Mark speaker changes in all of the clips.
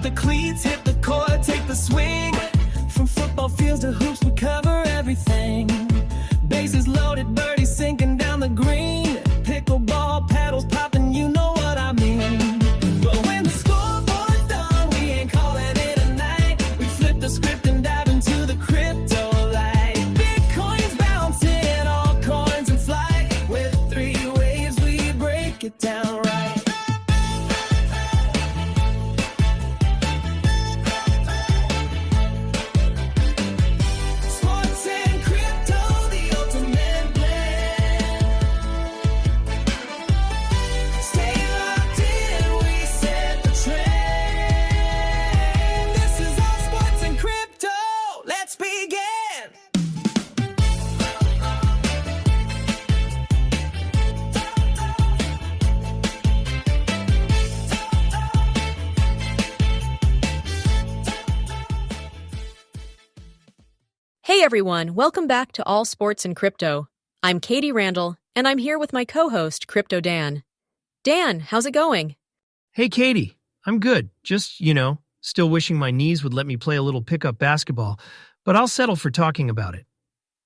Speaker 1: the cleats, hit the court, take the swing. From football fields to hoops, we cover everything. Bases loaded, birdies sinking down the green. Pickleball, paddles popping, you know what I mean. But when the scoreboard's done, we ain't calling it a night. We flip the script and dive into the crypto light. Bitcoin's bouncing, all coins in flight. With 3 waves, we break it down right. Sports and crypto, the ultimate blend. Stay locked in, we set the trend. This is all sports and crypto. Let's begin.
Speaker 2: Hey everyone, welcome back to All Sports and Crypto. I'm Katie Randall, and I'm here with my co-host, Crypto Dan. Dan, how's it going?
Speaker 3: Hey, Katie. I'm good. Just, still wishing my knees would let me play a little pickup basketball, but I'll settle for talking about it.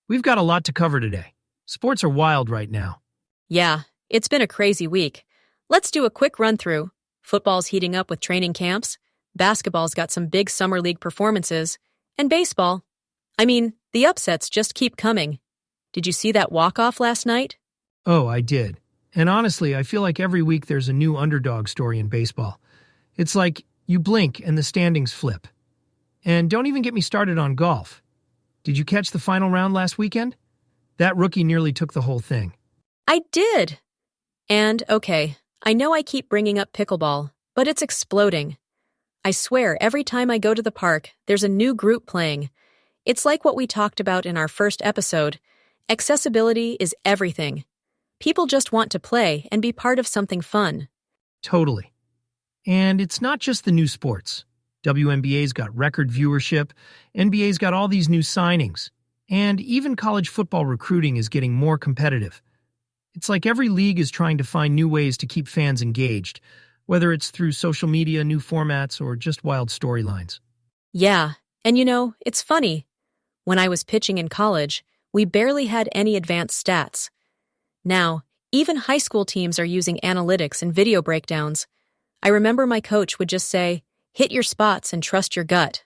Speaker 3: We've got a lot to cover today. Sports are wild right now.
Speaker 2: Yeah, it's been a crazy week. Let's do a quick run-through. Football's heating up with training camps, basketball's got some big summer league performances, and baseball. The upsets just keep coming. Did you see that walk-off last night?
Speaker 3: Oh, I did. And honestly, I feel like every week there's a new underdog story in baseball. It's like you blink and the standings flip. And don't even get me started on golf. Did you catch the final round last weekend? That rookie nearly took the whole thing.
Speaker 2: I did. And, okay, I know I keep bringing up pickleball, but it's exploding. I swear, every time I go to the park, there's a new group playing. It's like what we talked about in our first episode. Accessibility is everything. People just want to play and be part of something fun.
Speaker 3: Totally. And it's not just the new sports. WNBA's got record viewership, NBA's got all these new signings, and even college football recruiting is getting more competitive. It's like every league is trying to find new ways to keep fans engaged, whether it's through social media, new formats, or just wild storylines.
Speaker 2: Yeah, and it's funny. When I was pitching in college, we barely had any advanced stats. Now, even high school teams are using analytics and video breakdowns. I remember my coach would just say, hit your spots and trust your gut.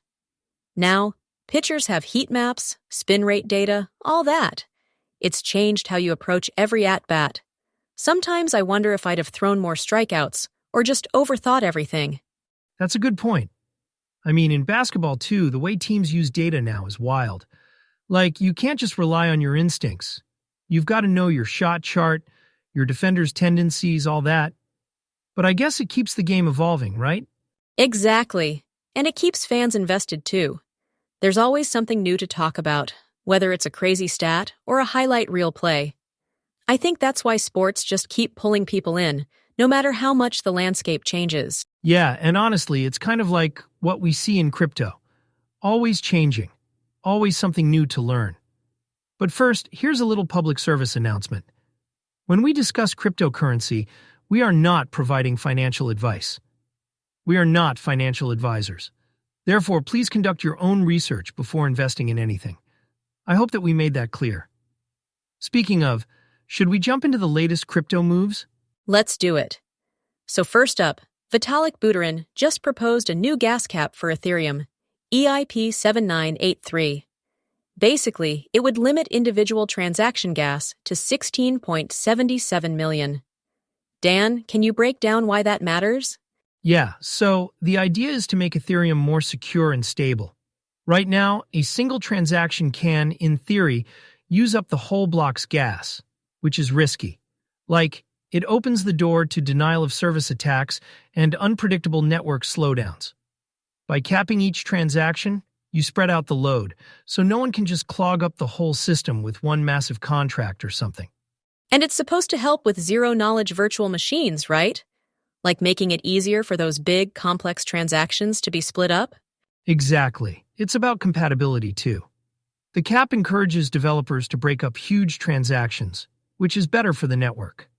Speaker 2: Now, pitchers have heat maps, spin rate data, all that. It's changed how you approach every at-bat. Sometimes I wonder if I'd have thrown more strikeouts or just overthought everything.
Speaker 3: That's a good point. In basketball, too, the way teams use data now is wild. Like, you can't just rely on your instincts. You've got to know your shot chart, your defender's tendencies, all that. But I guess it keeps the game evolving, right?
Speaker 2: Exactly. And it keeps fans invested, too. There's always something new to talk about, whether it's a crazy stat or a highlight reel play. I think that's why sports just keep pulling people in, no matter how much the landscape changes.
Speaker 3: Yeah, and honestly, it's kind of like what we see in crypto. Always changing. Always something new to learn. But first, here's a little public service announcement. When we discuss cryptocurrency, we are not providing financial advice. We are not financial advisors. Therefore, please conduct your own research before investing in anything. I hope that we made that clear. Speaking of, should we jump into the latest crypto moves?
Speaker 2: Let's do it. So first up, Vitalik Buterin just proposed a new gas cap for Ethereum, EIP 7983. Basically, it would limit individual transaction gas to 16.77 million. Dan, can you break down why that matters?
Speaker 3: Yeah, so the idea is to make Ethereum more secure and stable. Right now, a single transaction can, in theory, use up the whole block's gas, which is risky. It opens the door to denial-of-service attacks and unpredictable network slowdowns. By capping each transaction, you spread out the load, so no one can just clog up the whole system with one massive contract or something.
Speaker 2: And it's supposed to help with zero-knowledge virtual machines, right? Like making it easier for those big, complex transactions to be split up?
Speaker 3: Exactly. It's about compatibility, too. The cap encourages developers to break up huge transactions, which is better for the network.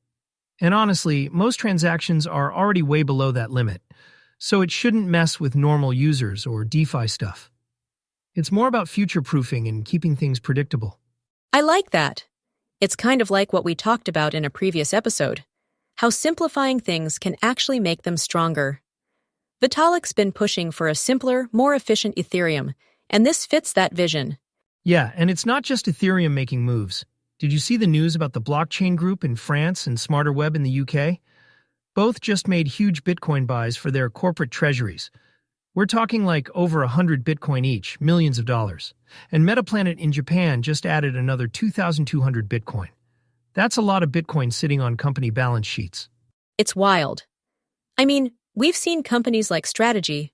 Speaker 3: And honestly, most transactions are already way below that limit, so it shouldn't mess with normal users or DeFi stuff. It's more about future-proofing and keeping things predictable.
Speaker 2: I like that. It's kind of like what we talked about in a previous episode, how simplifying things can actually make them stronger. Vitalik's been pushing for a simpler, more efficient Ethereum, and this fits that vision.
Speaker 3: Yeah, and it's not just Ethereum making moves. Did you see the news about the blockchain group in France and Smarter Web in the UK? Both just made huge Bitcoin buys for their corporate treasuries. We're talking like over 100 Bitcoin each, millions of dollars. And Metaplanet in Japan just added another 2,200 Bitcoin. That's a lot of Bitcoin sitting on company balance sheets.
Speaker 2: It's wild. I mean, we've seen companies like MicroStrategy,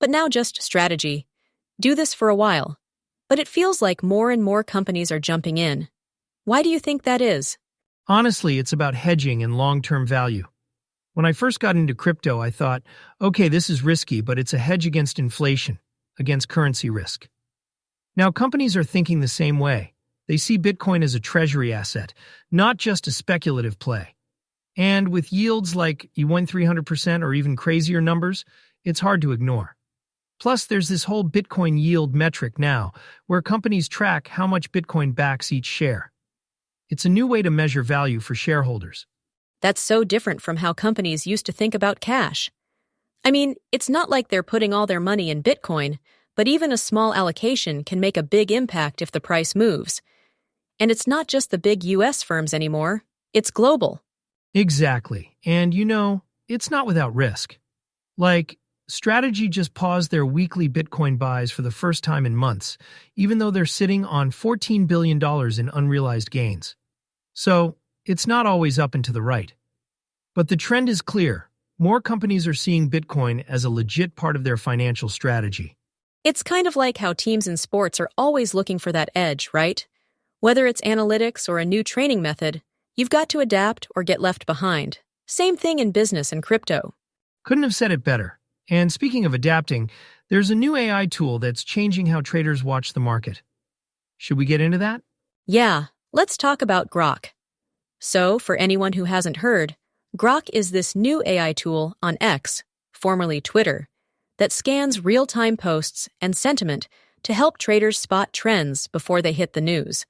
Speaker 2: but now just Strategy, do this for a while. But it feels like more and more companies are jumping in. Why do you think that is?
Speaker 3: Honestly, it's about hedging and long-term value. When I first got into crypto, I thought, okay, this is risky, but it's a hedge against inflation, against currency risk. Now, companies are thinking the same way. They see Bitcoin as a treasury asset, not just a speculative play. And with yields like you won 300% or even crazier numbers, it's hard to ignore. Plus, there's this whole Bitcoin yield metric now, where companies track how much Bitcoin backs each share. It's a new way to measure value for shareholders.
Speaker 2: That's so different from how companies used to think about cash. I mean, it's not like they're putting all their money in Bitcoin, but even a small allocation can make a big impact if the price moves. And it's not just the big US firms anymore, it's global.
Speaker 3: Exactly. And it's not without risk. Like, Strategy just paused their weekly Bitcoin buys for the first time in months, even though they're sitting on $14 billion in unrealized gains. So, it's not always up and to the right. But the trend is clear. More companies are seeing Bitcoin as a legit part of their financial strategy.
Speaker 2: It's kind of like how teams in sports are always looking for that edge, right? Whether it's analytics or a new training method, you've got to adapt or get left behind. Same thing in business and crypto.
Speaker 3: Couldn't have said it better. And speaking of adapting, there's a new AI tool that's changing how traders watch the market. Should we get into that?
Speaker 2: Yeah, let's talk about Grok. So, for anyone who hasn't heard, Grok is this new AI tool on X, formerly Twitter, that scans real-time posts and sentiment to help traders spot trends before they hit the news.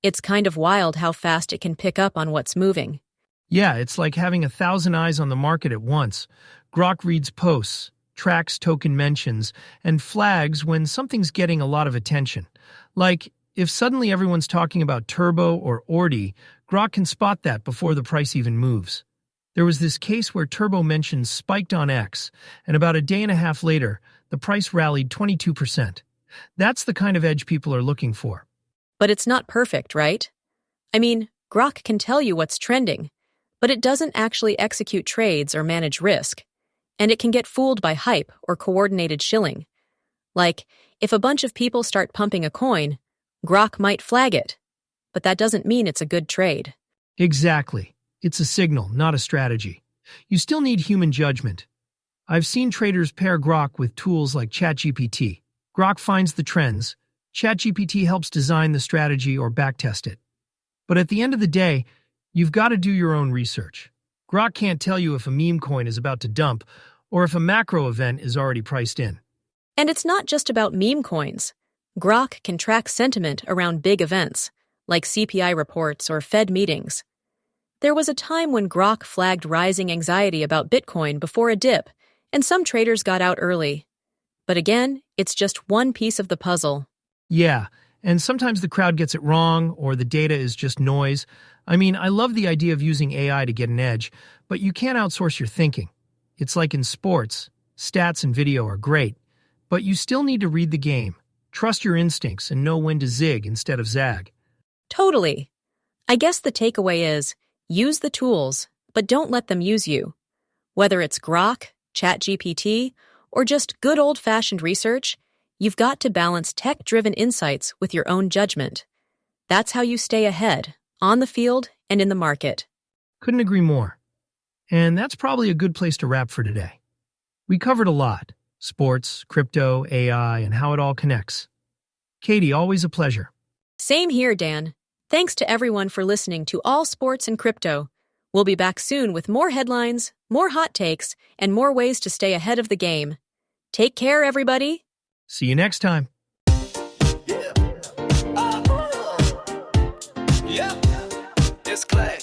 Speaker 2: It's kind of wild how fast it can pick up on what's moving.
Speaker 3: Yeah, it's like having 1,000 eyes on the market at once. Grok reads posts, tracks token mentions, and flags when something's getting a lot of attention. Like, if suddenly everyone's talking about Turbo or Ordi, Grok can spot that before the price even moves. There was this case where Turbo mentions spiked on X, and about a day and a half later, the price rallied 22%. That's the kind of edge people are looking for.
Speaker 2: But it's not perfect, right? I mean, Grok can tell you what's trending, but it doesn't actually execute trades or manage risk. And it can get fooled by hype or coordinated shilling. Like, if a bunch of people start pumping a coin, Grok might flag it. But that doesn't mean it's a good trade.
Speaker 3: Exactly. It's a signal, not a strategy. You still need human judgment. I've seen traders pair Grok with tools like ChatGPT. Grok finds the trends. ChatGPT helps design the strategy or backtest it. But at the end of the day, you've got to do your own research. Grok can't tell you if a meme coin is about to dump or if a macro event is already priced in.
Speaker 2: And it's not just about meme coins. Grok can track sentiment around big events, like CPI reports or Fed meetings. There was a time when Grok flagged rising anxiety about Bitcoin before a dip, and some traders got out early. But again, it's just one piece of the puzzle.
Speaker 3: Yeah, and sometimes the crowd gets it wrong or the data is just noise. I mean, I love the idea of using AI to get an edge, but you can't outsource your thinking. It's like in sports. Stats and video are great, but you still need to read the game, trust your instincts, and know when to zig instead of zag.
Speaker 2: Totally. I guess the takeaway is, use the tools, but don't let them use you. Whether it's Grok, ChatGPT, or just good old-fashioned research, you've got to balance tech-driven insights with your own judgment. That's how you stay ahead, on the field and in the market.
Speaker 3: Couldn't agree more. And that's probably a good place to wrap for today. We covered a lot: sports, crypto, AI, and how it all connects. Katie, always a pleasure.
Speaker 2: Same here, Dan. Thanks to everyone for listening to All Sports and Crypto. We'll be back soon with more headlines, more hot takes, and more ways to stay ahead of the game. Take care, everybody.
Speaker 3: See you next time.
Speaker 1: It's Clay.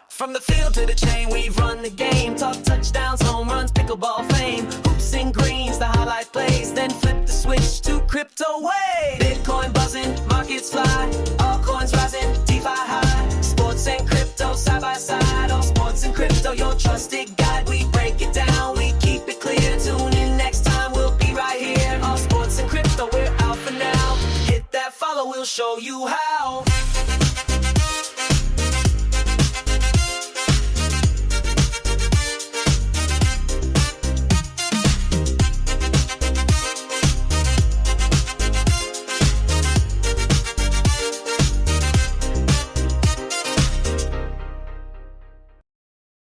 Speaker 1: From the field to the chain, we've run the game. Talk touchdowns, home runs, pickleball fame. Hoops and greens, the highlight plays. Then flip the switch to crypto way. Bitcoin buzzing, markets fly. All coins rising, DeFi high. Sports and crypto side by side. All sports and crypto, your trusted guide. We break it down, we keep it clear. Tune in next time, we'll be right here. All sports and crypto, we're out for now. Hit that follow, we'll show you how.